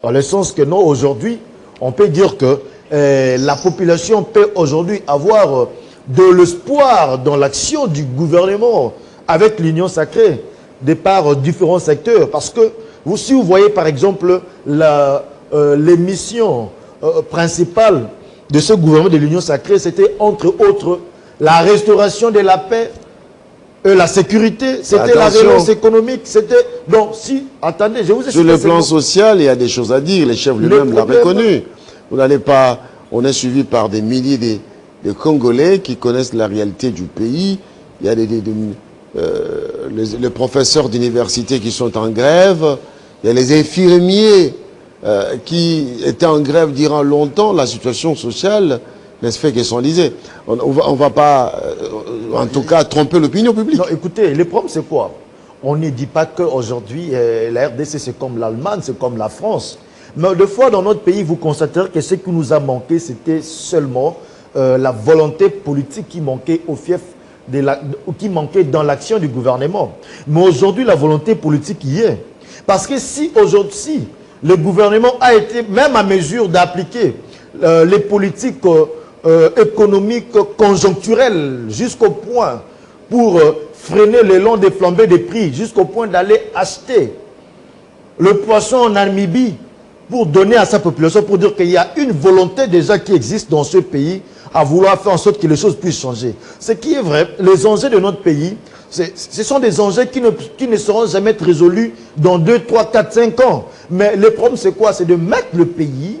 Dans le sens que non, aujourd'hui, on peut dire que la population peut aujourd'hui avoir de l'espoir dans l'action du gouvernement avec l'Union sacrée, de par différents secteurs. Parce que si vous voyez par exemple les missions principales de ce gouvernement de l'Union sacrée, c'était entre autres la restauration de la paix, la sécurité, c'était la relance économique, c'était... Donc, si, attendez, je vous ai... Sur le plan social, il y a des choses à dire, les chefs eux-mêmes l'ont reconnu. Vous n'allez pas... On est suivi par des milliers de Congolais qui connaissent la réalité du pays. Il y a les professeurs d'université qui sont en grève. Il y a les infirmiers qui étaient en grève durant longtemps. La situation sociale n'est fait que s'enliser. On ne va pas, en tout cas, tromper l'opinion publique. Non, écoutez, le problème c'est quoi? On ne dit pas qu'aujourd'hui, la RDC c'est comme l'Allemagne, c'est comme la France. Mais des fois, dans notre pays, vous constaterez que ce qui nous a manqué, c'était seulement la volonté politique qui manquait au fief, qui manquait dans l'action du gouvernement. Mais aujourd'hui, la volonté politique y est. Parce que si aujourd'hui, le gouvernement a été même à mesure d'appliquer les politiques économiques conjoncturelles jusqu'au point pour freiner le long des flambées des prix, jusqu'au point d'aller acheter le poisson en Namibie pour donner à sa population, pour dire qu'il y a une volonté déjà qui existe dans ce pays à vouloir faire en sorte que les choses puissent changer. Ce qui est vrai, les enjeux de notre pays, ce sont des enjeux qui ne seront jamais résolus dans 2, 3, 4, 5 ans. Mais le problème c'est quoi? C'est de mettre le pays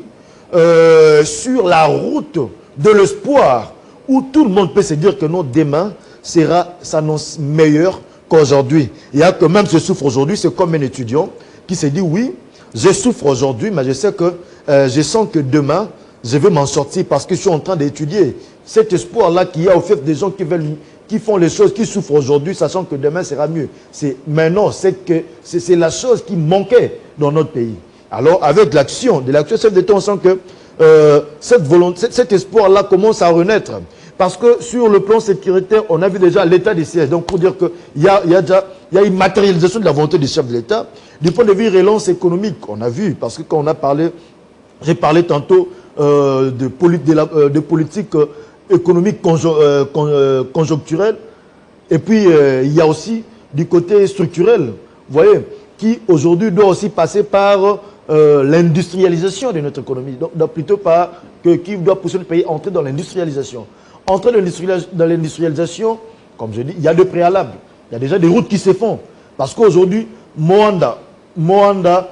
sur la route de l'espoir, où tout le monde peut se dire que non, demain s'annonce meilleur qu'aujourd'hui. Il y a que même je souffre aujourd'hui, c'est comme un étudiant qui se dit oui, je souffre aujourd'hui, mais je sais que je sens que demain, je vais m'en sortir parce que je suis en train d'étudier. Cet espoir-là qu'il y a au fait des gens qui font les choses, qui souffrent aujourd'hui, sachant que demain sera mieux. Maintenant, c'est la chose qui manquait dans notre pays. Alors, avec l'action de chef d'État, on sent que cet espoir-là commence à renaître. Parce que sur le plan sécuritaire, on a vu déjà l'état des sièges. Donc, pour dire qu'il y a une matérialisation de la volonté du chef de l'État. Du point de vue relance économique, on a vu, parce que quand on a parlé, j'ai parlé tantôt de politique économique conjoncturelle. Et puis, il y a aussi du côté structurel, vous voyez, qui aujourd'hui doit aussi passer par l'industrialisation de notre économie. Donc plutôt qui doit pousser le pays à entrer dans l'industrialisation. Entrer dans l'industrialisation, comme je dis, il y a des préalables. Il y a déjà des routes qui se font. Parce qu'aujourd'hui, Moanda, Boma,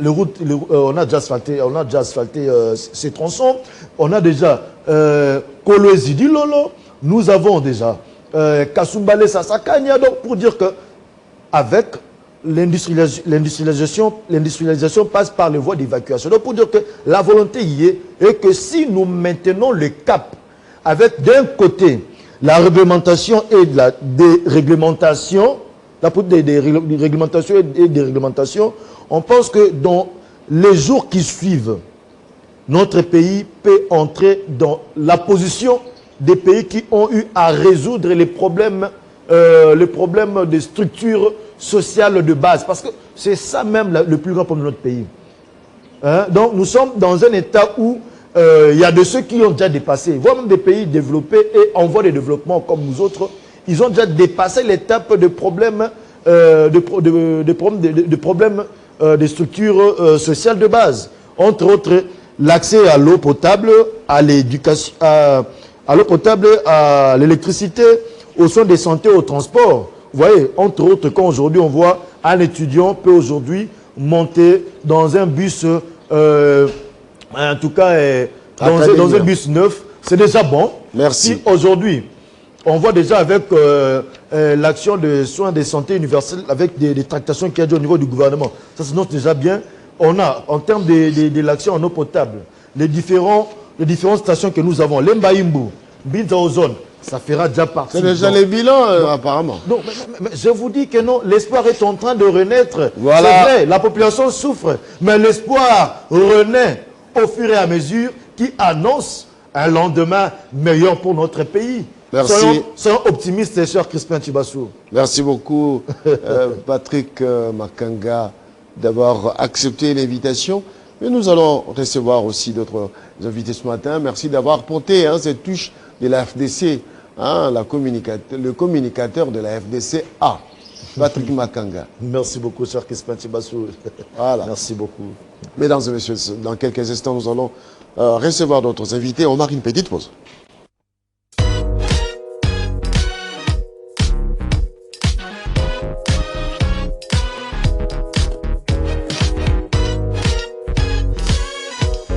on a déjà asphalté ces tronçons. On a déjà Kolwezi Lolo. Nous avons déjà Kasumbale Sasakanya. Donc pour dire que avec l'industrialisation passe par les voies d'évacuation. Donc pour dire que la volonté y est, et que si nous maintenons le cap avec d'un côté la réglementation et de la déréglementation, des réglementations et déréglementations, on pense que dans les jours qui suivent, notre pays peut entrer dans la position des pays qui ont eu à résoudre les problèmes des structures sociales de base. Parce que c'est ça même le plus grand problème de notre pays. Hein? Donc nous sommes dans un état où il y a de ceux qui ont déjà dépassé, voire même des pays développés et en voie de développement comme nous autres, ils ont déjà dépassé l'étape de problèmes des structures sociales de base. Entre autres, l'accès à l'eau potable, à l'éducation, à l'eau potable, à l'électricité, aux soins de santé, au transport. Vous voyez, entre autres, quand aujourd'hui on voit un étudiant peut aujourd'hui monter dans un bus, en tout cas dans un bus neuf, c'est déjà bon. Merci. Si aujourd'hui, on voit déjà avec l'action de soins de santé universelle, avec des tractations qu'il y a au niveau du gouvernement, ça s'annonce déjà bien. On a, en termes de l'action en eau potable, les différentes stations que nous avons, l'Embaïmbu, Binza Ozone, ça fera déjà partie. C'est déjà les bilans, apparemment. Non, mais je vous dis que non, l'espoir est en train de renaître. Voilà. C'est vrai, la population souffre, mais l'espoir renaît au fur et à mesure qui annonce un lendemain meilleur pour notre pays. Merci. Soyons optimistes, cher Crispin Chibassou. Merci beaucoup, Patrick Makanga d'avoir accepté l'invitation. Mais nous allons recevoir aussi d'autres invités ce matin. Merci d'avoir porté cette touche de la FDC, le communicateur de la FDC A, Patrick Makanga. Merci beaucoup, cher Crispin Tibassou. Voilà. Merci beaucoup. Mesdames et messieurs, dans quelques instants, nous allons recevoir d'autres invités. On marque une petite pause.